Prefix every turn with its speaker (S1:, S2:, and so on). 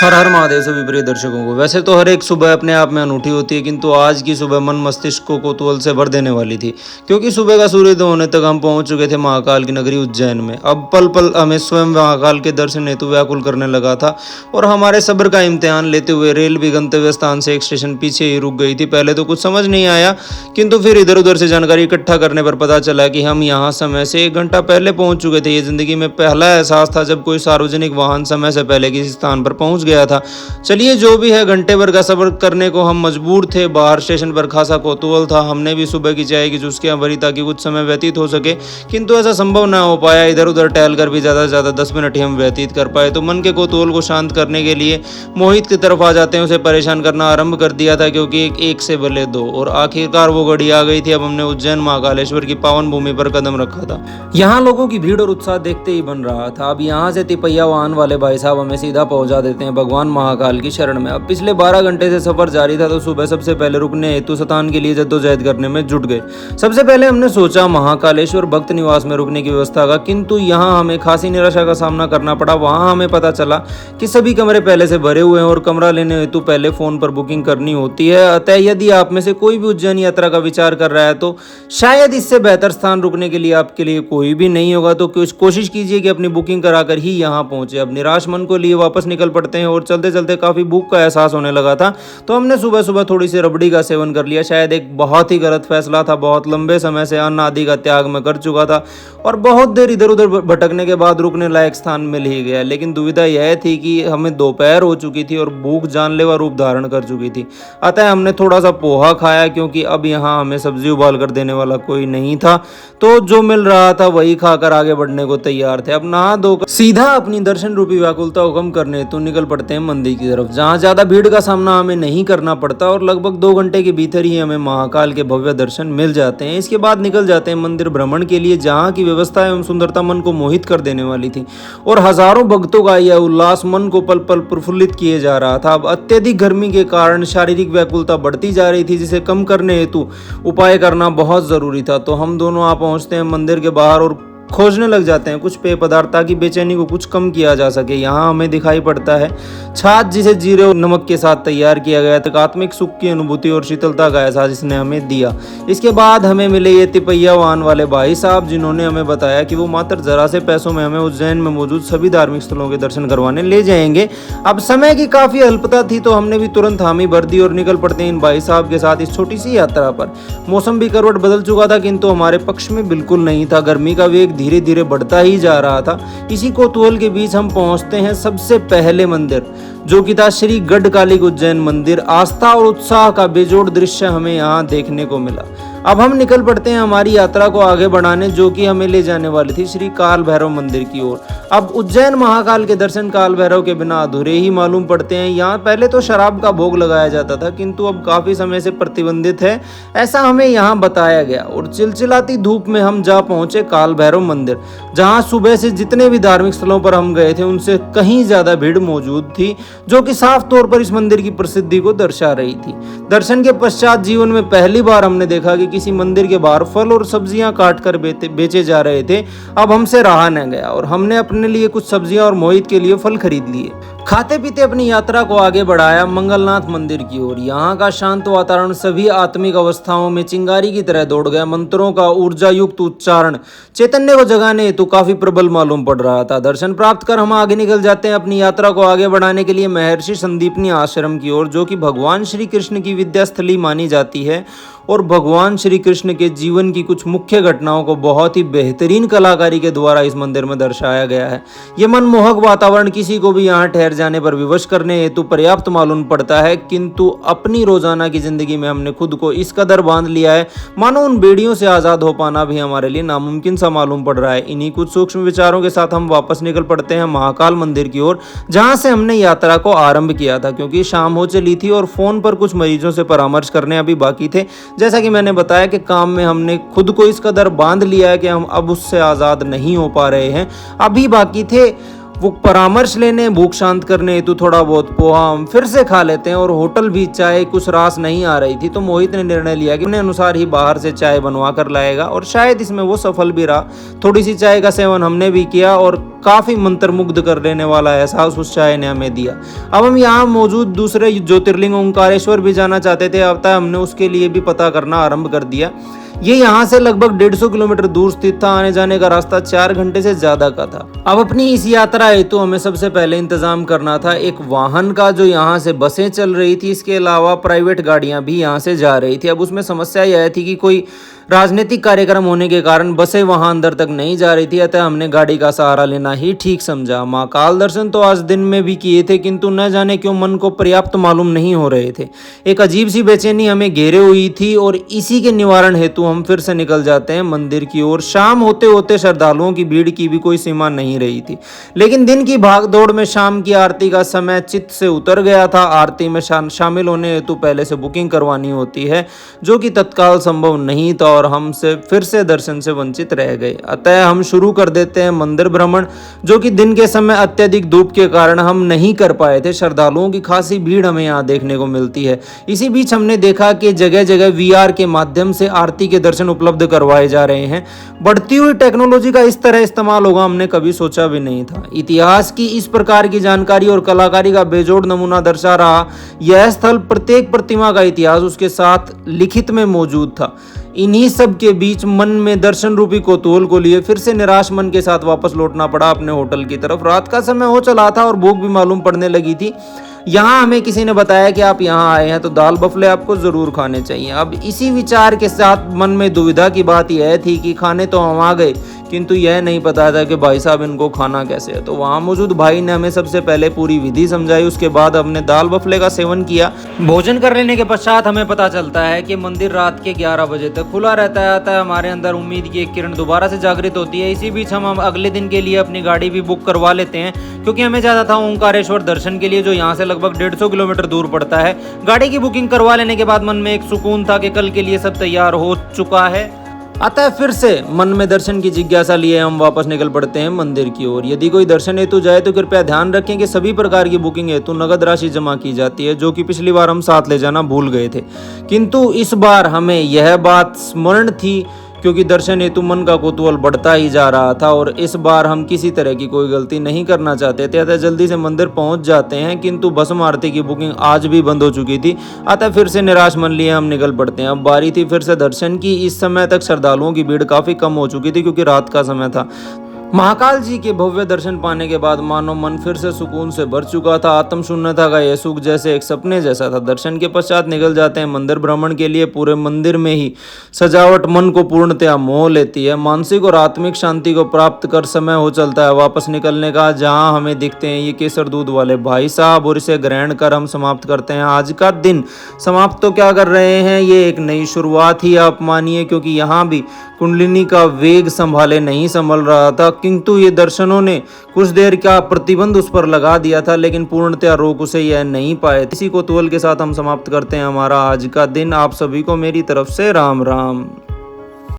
S1: हर हर महादेव सभी प्रिय दर्शकों को। वैसे तो हर एक सुबह अपने आप में अनूठी होती है, किंतु आज की सुबह मन मस्तिष्क को कौतूहल से भर देने वाली थी, क्योंकि सुबह का सूर्योदय होने तक हम पहुंच चुके थे महाकाल की नगरी उज्जैन में। अब पल पल हमें स्वयं महाकाल के दर्शन हेतु व्याकुल करने लगा था और हमारे सब्र का इम्तिहान लेते हुए रेल भी गंतव्य स्थान से एक स्टेशन पीछे ही रुक गई थी। पहले तो कुछ समझ नहीं आया, किंतु फिर इधर उधर से जानकारी इकट्ठा करने पर पता चला कि हम यहाँ समय से 1 घंटा पहले पहुंच चुके थे। ये जिंदगी में पहला एहसास था जब कोई सार्वजनिक वाहन समय से पहले किसी स्थान पर पहुंच गया था। चलिए जो भी है, घंटे भर का सफर करने को हम मजबूर थे। बाहर स्टेशन पर खासा कौतूहल था। हमने भी सुबह की चाय की चुस्कियां भरी ताकि कुछ समय व्यतीत हो सके, किंतु ऐसा संभव ना हो पाया। इधर उधर टहल कर भी ज़्यादा से ज़्यादा 10 मिनट ही हम व्यतीत कर पाए। तो मन के कौतूहल को शांत करने के लिए मोहित की तरफ आ जाते हैं उसे परेशान करना आरंभ कर दिया था, क्योंकि एक से भले दो, और आखिरकार वो घड़ी आ गई थी। अब हमने उज्जैन महाकालेश्वर की पावन भूमि पर कदम रखा था। यहाँ लोगों की भीड़ और उत्साह देखते ही बन रहा था। अब यहाँ से तिपैया वाहन वाले भाई साहब हमें सीधा पहुंचा देते हैं भगवान महाकाल की शरण में। अब पिछले 12 घंटे से सफर जारी था, तो सुबह सबसे पहले रुकने हेतु शतान के लिए जद्दोजहद करने में जुट गए। सबसे पहले हमने सोचा महाकालेश्वर भक्त निवास में रुकने की व्यवस्था का, किंतु यहाँ हमें खासी निराशा का सामना करना पड़ा। वहां हमें पता चला कि सभी कमरे पहले से भरे हुए हैं और कमरा लेने हेतु पहले फोन पर बुकिंग करनी होती है। अतः यदि आप में से कोई भी उज्जैन यात्रा का विचार कर रहा है तो शायद इससे बेहतर स्थान रुकने के लिए आपके लिए कोई भी नहीं होगा। तो कोशिश कीजिए कि अपनी बुकिंग कराकर ही यहाँ पहुंचे। अब निराश मन को लिए वापस निकल पड़ते हैं, और चलते चलते काफी भूख का एहसास होने लगा था, तो हमने सुबह सुबह थोड़ी सी रबड़ी का सेवन कर लिया। शायद एक बहुत ही गलत फैसला था। बहुत लंबे समय से अन्न आदि का त्याग मैं कर चुका था और बहुत देर इधर उधर भटकने के बाद रुकने लायक स्थान मिल ही गया। लेकिन दुविधा यह थी कि हमें दोपहर हो चुकी थी और भूख जानलेवा रूप धारण कर चुकी थी। अतः हमने थोड़ा सा पोहा खाया, क्योंकि अब यहाँ हमें सब्जी उबाल कर देने वाला कोई नहीं था, तो जो मिल रहा था वही खाकर आगे बढ़ने को तैयार थे। अब नहा धोकर सीधा अपनी दर्शन रूपी व्याकुलता को कम करने तो निकल पड़ते हैं मंदिर की तरफ, जहाँ ज्यादा भीड़ का सामना हमें नहीं करना पड़ता और लगभग 2 घंटे के भीतर ही हमें महाकाल के भव्य दर्शन मिल जाते हैं। इसके बाद निकल जाते हैं मंदिर भ्रमण के लिए, जहाँ की व्यवस्था एवं सुंदरता मन को मोहित कर देने वाली थी और हजारों भक्तों का यह उल्लास मन को पल पल प्रफुल्लित किए जा रहा था। अब अत्यधिक गर्मी के कारण शारीरिक व्याकुलता बढ़ती जा रही थी, जिसे कम करने हेतु उपाय करना बहुत जरूरी था। तो हम दोनों आ पहुंचते हैं मंदिर के बाहर और खोजने लग जाते हैं कुछ पेय पदार्थ, ताकि बेचैनी को कुछ कम किया जा सके। यहाँ हमें दिखाई पड़ता है छाछ, जिसे जीरे और नमक के साथ तैयार किया गया था। आत्मिक सुख की अनुभूति और शीतलता का एहसास इसने हमें दिया। इसके बाद हमें मिले ये तिपैया वाहन वाले भाई साहब, जिन्होंने हमें बताया कि वो मात्र जरा से पैसों में हमें उज्जैन में मौजूद सभी धार्मिक स्थलों के दर्शन करवाने ले जाएंगे। अब समय की काफी अल्पता थी, तो हमने भी तुरंत हामी भर दी और निकल पड़ते हैं इन भाई साहब के साथ इस छोटी सी यात्रा पर। मौसम भी करवट बदल चुका था, किंतु हमारे पक्ष में बिल्कुल नहीं था। गर्मी का वेग धीरे धीरे बढ़ता ही जा रहा था। इसी कौतूहल के बीच हम पहुंचते हैं सबसे पहले मंदिर, जो कि था श्री गढ़कालिक उज्जैन मंदिर। आस्था और उत्साह का बेजोड़ दृश्य हमें यहाँ देखने को मिला। अब हम निकल पड़ते हैं हमारी यात्रा को आगे बढ़ाने, जो कि हमें ले जाने वाली थी श्री काल भैरव मंदिर की ओर। अब उज्जैन महाकाल के दर्शन काल भैरव के बिना अधूरे ही मालूम पड़ते हैं। यहाँ पहले तो शराब का भोग लगाया जाता था, किंतु अब काफी समय से प्रतिबंधित है, ऐसा हमें यहाँ बताया गया। और चिलचिलाती धूप में हम जा पहुंचे काल भैरव मंदिर, जहाँ सुबह से जितने भी धार्मिक स्थलों पर हम गए थे उनसे कहीं ज्यादा भीड़ मौजूद थी, जो कि साफ तौर पर इस मंदिर की प्रसिद्धि को दर्शा रही थी। दर्शन के पश्चात जीवन में पहली बार हमने देखा कि किसी मंदिर के बाहर फल और सब्जियां काट कर बेचे जा रहे थे। अब हमसे रहा न गया और हमने अपने लिए कुछ सब्जियां और मोहित के लिए फल खरीद लिए। खाते पीते अपनी यात्रा को आगे बढ़ाया मंगलनाथ मंदिर की ओर। यहाँ का शांत वातावरण सभी आत्मिक अवस्थाओं में चिंगारी की तरह दौड़ गया। मंत्रों का ऊर्जा युक्त उच्चारण चैतन्य को जगाने हेतु काफी प्रबल मालूम पड़ रहा था। दर्शन प्राप्त कर हम आगे निकल जाते हैं अपनी यात्रा को आगे बढ़ाने के लिए महर्षि संदीपनी आश्रम की ओर, जो कि भगवान श्री कृष्ण की विद्यास्थली मानी जाती है और भगवान श्री कृष्ण के जीवन की कुछ मुख्य घटनाओं को बहुत ही बेहतरीन कलाकारी के द्वारा इस मंदिर में दर्शाया गया है। ये मनमोहक वातावरण किसी को भी यहाँ ठहर जाने पर विवश करने हेतु पर्याप्त मालूम पड़ता है, किंतु अपनी रोजाना की जिंदगी में हमने खुद को इस कदर बांध लिया है मानो उन बेड़ियों से आजाद हो पाना भी हमारे लिए नामुमकिन सा मालूम पड़ रहा है। इन्हीं कुछ सूक्ष्म विचारों के साथ हम वापस निकल पड़ते हैं महाकाल मंदिर की ओर, जहाँ से हमने यात्रा को आरंभ किया था, क्योंकि शाम हो चली थी और फोन पर कुछ मरीजों से परामर्श करने अभी बाकी थे। जैसा कि मैंने बताया कि काम में हमने खुद को इस कदर बांध लिया है कि हम अब उससे आजाद नहीं हो पा रहे हैं। अभी बाकी थे वो परामर्श लेने, भूख शांत करने हेतु थोड़ा बहुत पोहा हम फिर से खा लेते हैं। और होटल भी चाय कुछ रास नहीं आ रही थी, तो मोहित ने निर्णय लिया कि अपने अनुसार ही बाहर से चाय बनवा कर लाएगा, और शायद इसमें वो सफल भी रहा। थोड़ी सी चाय का सेवन हमने भी किया और काफी मंत्रमुग्ध कर लेने वाला एहसास उस चाय ने हमें दिया। अब हम यहाँ मौजूद दूसरे ज्योतिर्लिंग ओंकारेश्वर भी जाना चाहते थे, अब तक हमने उसके लिए भी पता करना आरंभ कर दिया। ये यहाँ से लगभग 150 किलोमीटर दूर स्थित था, आने जाने का रास्ता 4 घंटे से ज्यादा का था। अब अपनी इस यात्रा हेतु हमें सबसे पहले इंतजाम करना था एक वाहन का, जो यहाँ से बसें चल रही थी, इसके अलावा प्राइवेट गाड़ियां भी यहाँ से जा रही थी। अब उसमें समस्या यह थी कि कोई राजनीतिक कार्यक्रम होने के कारण बसें वहां अंदर तक नहीं जा रही थी, अतः हमने गाड़ी का सहारा लेना ही ठीक समझा। महाकाल दर्शन तो आज दिन में भी किए थे, किंतु न जाने क्यों मन को पर्याप्त मालूम नहीं हो रहे थे। एक अजीब सी बेचैनी हमें घेरे हुई थी, और इसी के निवारण हेतु हम फिर से निकल जाते हैं मंदिर की ओर। शाम होते होते श्रद्धालुओं की भीड़ की भी कोई सीमा नहीं रही थी, लेकिन दिन की भागदौड़ में शाम की आरती का समय चित्त से उतर गया था। आरती में शामिल होने हेतु पहले से बुकिंग करवानी होती है, जो कि तत्काल संभव नहीं था, और हमसे फिर से दर्शन से वंचित रह गए। अतः हम शुरू कर देते हैं मंदिर भ्रमण, जो कि दिन के समय अत्यधिक धूप के कारण हम नहीं कर पाए थे। श्रद्धालुओं की खासी भीड़ हमें यहाँ देखने को मिलती है। इसी बीच हमने देखा कि जगह जगह वीआर के माध्यम से आरती के दर्शन उपलब्ध करवाए जा रहे हैं। बढ़ती हुई टेक्नोलॉजी का इस तरह इस्तेमाल होगा हमने कभी सोचा भी नहीं था। इतिहास की इस प्रकार की जानकारी और कलाकारी का बेजोड़ नमूना दर्शा रहा। यह स्थल प्रत्येक प्रतिमा का इतिहास उसके साथ लिखित में मौजूद था। इन्हीं सब के बीच मन में दर्शन रूपी कौतूहल को लिए फिर से निराश मन के साथ वापस लौटना पड़ा अपने होटल की तरफ। रात का समय हो चला था और भूख भी मालूम पड़ने लगी थी। यहाँ हमें किसी ने बताया कि आप यहाँ आए हैं तो दाल बफले आपको जरूर खाने चाहिए। अब इसी विचार के साथ मन में दुविधा की बात यह थी कि खाने तो हम आ गए, किंतु यह नहीं पता था कि भाई साहब इनको खाना कैसे है। तो वहाँ मौजूद भाई ने हमें सबसे पहले पूरी विधि समझाई। उसके बाद हमने दाल बफले का सेवन किया। भोजन कर लेने के पश्चात हमें पता चलता है कि मंदिर रात के 11 बजे तक खुला रहता है। अतः हमारे अंदर उम्मीद की एक किरण दोबारा से जागृत होती है। इसी बीच हम अगले दिन के लिए अपनी गाड़ी भी बुक करवा लेते हैं, क्योंकि हमें जाना था ओंकारेश्वर दर्शन के लिए, जो यहाँ से लगभग 150 किलोमीटर दूर पड़ता है। गाड़ी की बुकिंग करवा लेने के बाद मन में एक सुकून था कि कल के लिए सब तैयार हो चुका है। अतः फिर से मन में दर्शन की जिज्ञासा लिए हम वापस निकल पड़ते हैं मंदिर की ओर। यदि कोई दर्शन हेतु जाए तो कृपया ध्यान रखें कि सभी प्रकार की बुकिंग हेतु नगद राशि जमा की जाती है, जो कि पिछली बार हम साथ ले जाना भूल गए थे। किंतु इस बार हमें यह बात स्मरण थी, क्योंकि दर्शन हेतु मन का कौतूहल बढ़ता ही जा रहा था, और इस बार हम किसी तरह की कोई गलती नहीं करना चाहते थे। अतः जल्दी से मंदिर पहुंच जाते हैं, किंतु भस्म आरती की बुकिंग आज भी बंद हो चुकी थी। अतः फिर से निराश मन लिए हम निकल पड़ते हैं। अब बारी थी फिर से दर्शन की। इस समय तक श्रद्धालुओं की भीड़ काफी कम हो चुकी थी, क्योंकि रात का समय था। महाकाल जी के भव्य दर्शन पाने के बाद मानो मन फिर से सुकून से भर चुका था। आत्म शून्यता का यह सुख जैसे एक सपने जैसा था। दर्शन के पश्चात निकल जाते हैं मंदिर भ्रमण के लिए। पूरे मंदिर में ही सजावट मन को पूर्णतया मोह लेती है। मानसिक और आत्मिक शांति को प्राप्त कर समय हो चलता है वापस निकलने का, जहां हमें दिखते हैं ये केसर दूध वाले भाई साहब, और इसे ग्रहण कर हम समाप्त करते हैं आज का दिन। समाप्त तो क्या कर रहे हैं, ये एक नई शुरुआत ही आप मानिए, क्योंकि यहाँ भी कुंडलिनी का वेग संभाले नहीं संभल रहा था। किंतु ये दर्शनों ने कुछ देर का प्रतिबंध उस पर लगा दिया था, लेकिन पूर्णतया रोक उसे यह नहीं पाए। इसी कौतूहल के साथ हम समाप्त करते हैं हमारा आज का दिन। आप सभी को मेरी तरफ से राम राम।